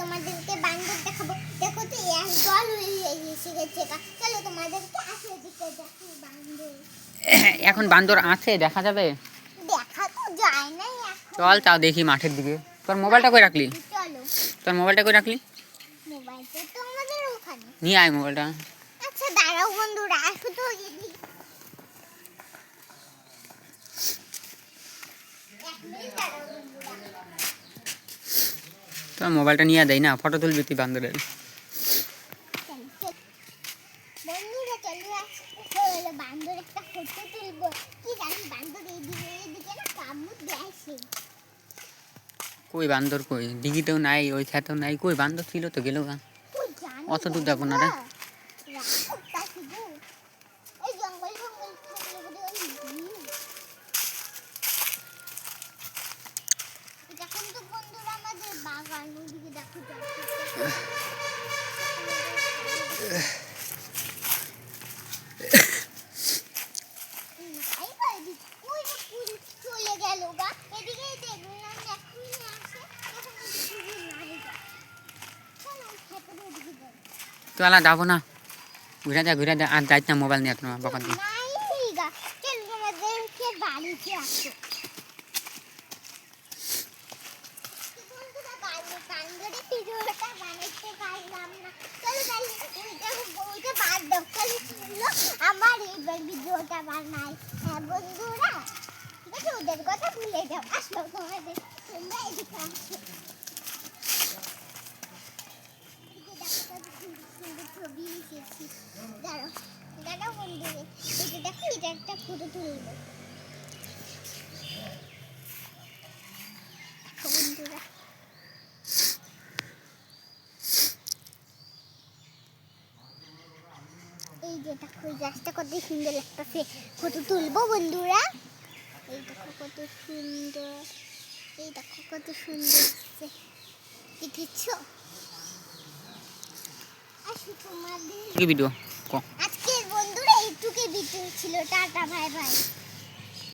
তোমাদেরকে বান্দর দেখাবো। দেখো তো জল হয়ে এসে গেছে। চলো তোমাদেরকে আসলে দেখো বান্দর। এখন বান্দর আছে, দেখা যাবে? দেখা তো যায় না এখন। চল তাও দেখি মাঠের দিকে। তোর মোবাইলটা কই রাখলি? চলো। তোর মোবাইলটা কই রাখলি? মোবাইলটা তো আমাদের ওখানে। নিয়ে আয় মোবাইলটা। আচ্ছা দাঁড়াও বন্ধুরা, আসো তো তোর মোবাইলটা নিয়ে দেয় না, ফটো তুলবি তুই বান্দরের। বন্ধুরা চলে আসছে, বান্দর একটা ফটো তুলবো। কি জানি বান্দর এইদিকে না কামড় দেয়ছে। কই বান্দর কই? দিঘিতেও নাই, ওই খেতেও নাই। কই বান্দর ছিল তো, গেল গা। অত দূর যাবো না রে। চলে গেল গা, এদিকে দেখলাম এখনই আসে, চলা যাবো না, ঘুরে যা আর যাইস না মোবাইল নিয়ে তোমার বকা দিয়ে। বাড়িতে আসো। আমার এইবার ভিডিওটা বানাই। হ্যাঁ বন্ধুরা, ঠিক আছে, ওদের কথা ভুলে যাও। আসলো তোমাদের, তোমরা এদিকে আসো। ছবি এসেছি, দাঁড়াও দাঁড়াও বন্ধুরা, এটা দেখো, এটা একটা ফটো তুলবো। বন্ধুরা এই যে দেখো, গাছটা কত সুন্দর লাগতেছে, ফটো তুলবো বন্ধুরা। এই দেখো কত সুন্দর, এই দেখো কত সুন্দর দেখেছো? আসো তোমাদের কি ভিডিও? আজকের বন্ধুরা এইটুকু ভিডিও ছিল। Tata, bye bye.